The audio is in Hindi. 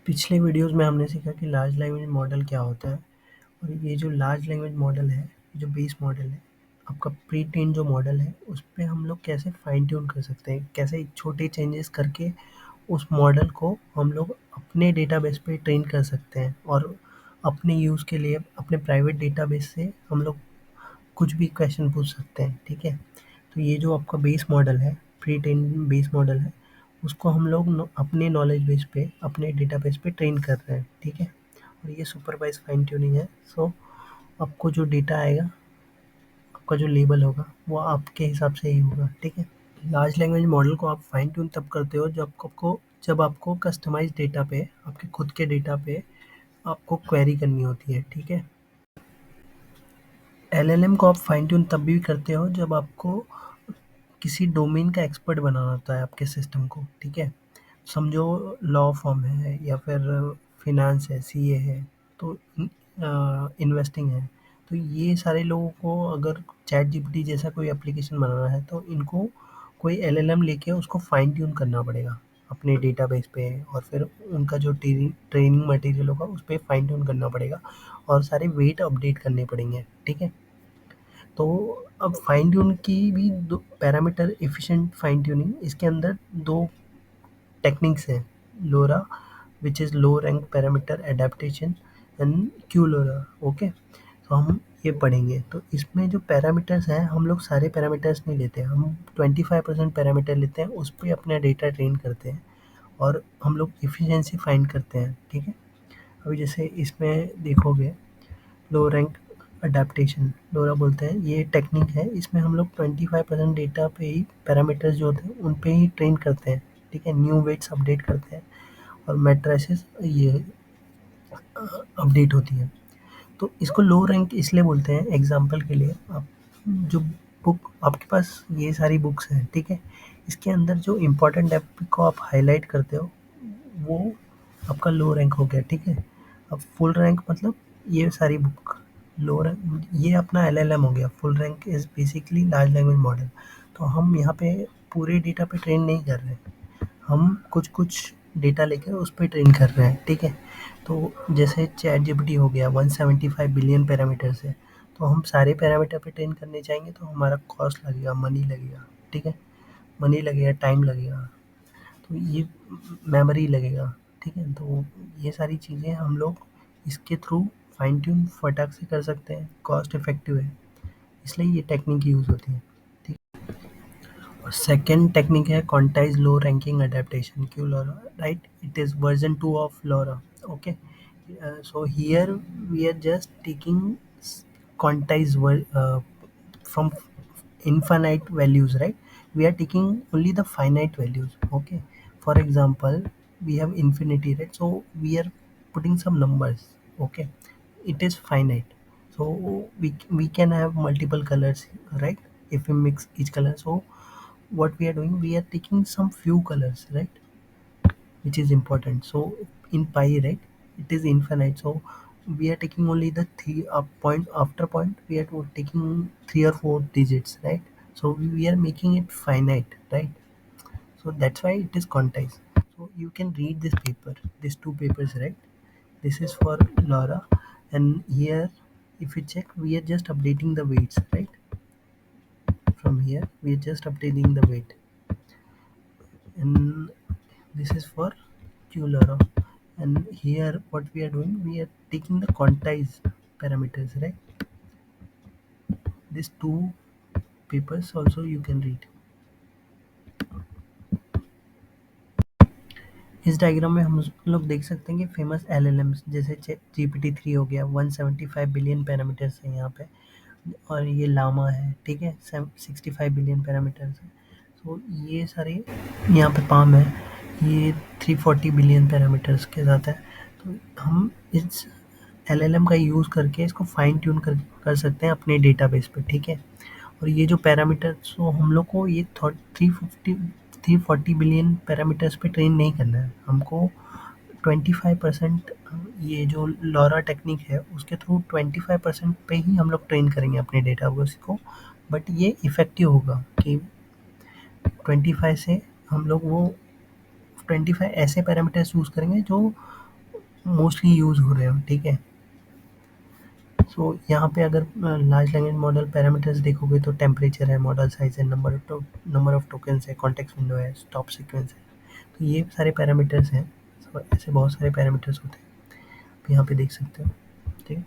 पिछले वीडियोस में हमने सीखा कि लार्ज लैंग्वेज मॉडल क्या होता है। और ये जो लार्ज लैंग्वेज मॉडल है, जो बेस मॉडल है, आपका प्री ट्रेन जो मॉडल है, उस पे हम लोग कैसे फाइन ट्यून कर सकते हैं, कैसे छोटे चेंजेस करके उस मॉडल को हम लोग अपने डेटाबेस पे ट्रेन कर सकते हैं और अपने यूज़ के लिए अपने प्राइवेट डेटाबेस से हम लोग कुछ भी क्वेश्चन पूछ सकते हैं। ठीक है, तो ये जो आपका बेस मॉडल है, प्री ट्रेन बेस मॉडल है, उसको हम लोग अपने नॉलेज बेस पे, अपने डेटाबेस पे ट्रेन कर रहे हैं। ठीक है, और ये सुपरवाइज फाइन ट्यूनिंग है। सो आपको जो डेटा आएगा, आपका जो लेबल होगा, वो आपके हिसाब से ही होगा। ठीक है, लार्ज लैंग्वेज मॉडल को आप फाइन ट्यून तब करते हो जब आपको कस्टमाइज डेटा पे, आपके खुद के डेटा पे आपको क्वेरी करनी होती है। ठीक है, एलएलएम को आप फाइन ट्यून तब भी करते हो जब आपको किसी डोमेन का एक्सपर्ट बनाना होता है आपके सिस्टम को। ठीक है, समझो लॉ फर्म है या फिर फिनांस है, सीए है, तो इन्वेस्टिंग है, तो ये सारे लोगों को अगर चैट जीपीटी जैसा कोई एप्लीकेशन बनाना है तो इनको कोई एलएलएम लेके उसको फाइन ट्यून करना पड़ेगा अपने डेटाबेस पे, और फिर उनका जो ट्रेनिंग मटेरियल होगा उस पर फाइन ट्यून करना पड़ेगा और सारे वेट अपडेट करने पड़ेंगे। ठीक है, तो अब फाइन ट्यून की भी दो पैरामीटर एफिशिएंट फाइन ट्यूनिंग, इसके अंदर दो टेक्निक्स हैं। LoRA, which is low rank parameter adaptation, and Q LoRA. Okay, तो हम ये पढ़ेंगे। तो इसमें जो पैरामीटर्स हैं, हम लोग सारे पैरामीटर्स नहीं लेते, हम 25% पैरामीटर लेते हैं, उस पर अपना डेटा ट्रेन करते हैं और हम लोग एफिशिएंसी फाइंड करते हैं। ठीक है, अभी जैसे इसमें देखोगे, लो रैंक अडेप्टेशन लोरा बोलते हैं, ये टेक्निक है। इसमें हम लोग 25% डेटा पे ही, पैरामीटर्स जो होते हैं उन पे ही ट्रेन करते हैं। ठीक है, न्यू वेट्स अपडेट करते हैं और मैट्रिसेस ये अपडेट होती है। तो इसको लो रैंक इसलिए बोलते हैं, एग्जांपल के लिए आप जो बुक, आपके पास ये सारी बुक्स हैं। ठीक है, इसके अंदर जो इम्पोर्टेंट टॉपिक को आप हाईलाइट करते हो, वो आपका लो रैंक हो गया। ठीक है, अब फुल रैंक मतलब ये सारी बुक, लो रैंक ये अपना एलएलएम हो गया। Full rank is basically large language model. तो हम यहाँ पे पूरे डेटा पे ट्रेन नहीं कर रहे हैं, हम कुछ-कुछ डेटा लेकर उस पे ट्रेन कर रहे हैं। ठीक है, तो जैसे चैट जीपीटी हो गया, 175 बिलियन पैरामीटर्स है, तो हम सारे पैरामीटर पे ट्रेन करने जाएँगे तो हमारा कॉस्ट लगेगा, मनी लगेगा। ठीक है, मनी लगेगा, टाइम लगेगा, तो ये मेमोरी लगेगा। ठीक है, तो ये सारी चीज़ें हम लोग इसके थ्रू फाइन ट्यून फटाक से कर सकते हैं, कॉस्ट इफ़ेक्टिव है, इसलिए ये टेक्निक यूज़ होती है। ठीक, और सेकंड टेक्निक है quantize low ranking adaptation, Q LoRa, right? It is version 2 of LoRa. Okay, so here we are just taking quantize from infinite values, right? We are taking only the finite values. Okay, for example, we have infinity, right? So we are putting some numbers. Okay, it is finite, so we can have multiple colors, right? If we mix each color, so what we are doing, we are taking some few colors, right, which is important. So in pi, right, it is infinite, so we are taking only the three up point, after point we are taking three or four digits, right? So we are making it finite, right? So that's why it is quantized. So you can read this paper, these two papers, right? This is for LoRa, and here if you check, we are just updating the weights, right? From here we are just updating the weight, and this is for QLoRa. And here what we are doing, we are taking the quantize parameters, right? These two papers also you can read. इस डायग्राम में हम लोग देख सकते हैं कि फेमस एलएलएम्स जैसे GPT-3 हो गया, 175 बिलियन पैरामीटर्स है यहाँ पे, और ये लामा है। ठीक है, 65 बिलियन पैरामीटर्स है। तो ये सारे, यहाँ पे पाम है, ये 340 बिलियन पैरामीटर्स के साथ है। तो हम इस एलएलएम का यूज़ करके इसको फाइन ट्यून कर सकते हैं अपने डेटाबेस पे। ठीक है, और ये जो पैरामीटर, सो हम लोग को ये 340 बिलियन पैरामीटर्स पे ट्रेन नहीं करना है, हमको 25%, ये जो लॉरा टेक्निक है उसके थ्रू 25% पे ही हम लोग ट्रेन करेंगे अपने डेटाबेस को। बट ये इफ़ेक्टिव होगा कि 25 से हम लोग वो 25 ऐसे पैरामीटर्स यूज़ करेंगे जो मोस्टली यूज़ हो रहे हो, ठीक है। सो यहाँ पे अगर लार्ज लैंग्वेज मॉडल पैरामीटर्स देखोगे तो टेम्परेचर है, मॉडल साइज़ है, नंबर ऑफ टोकन्स है, कॉन्टेक्स्ट विंडो है, स्टॉप सीक्वेंस है। तो ये सारे पैरामीटर्स हैं। सो ऐसे बहुत सारे पैरामीटर्स होते हैं, आप यहाँ पे देख सकते हो, ठीक है।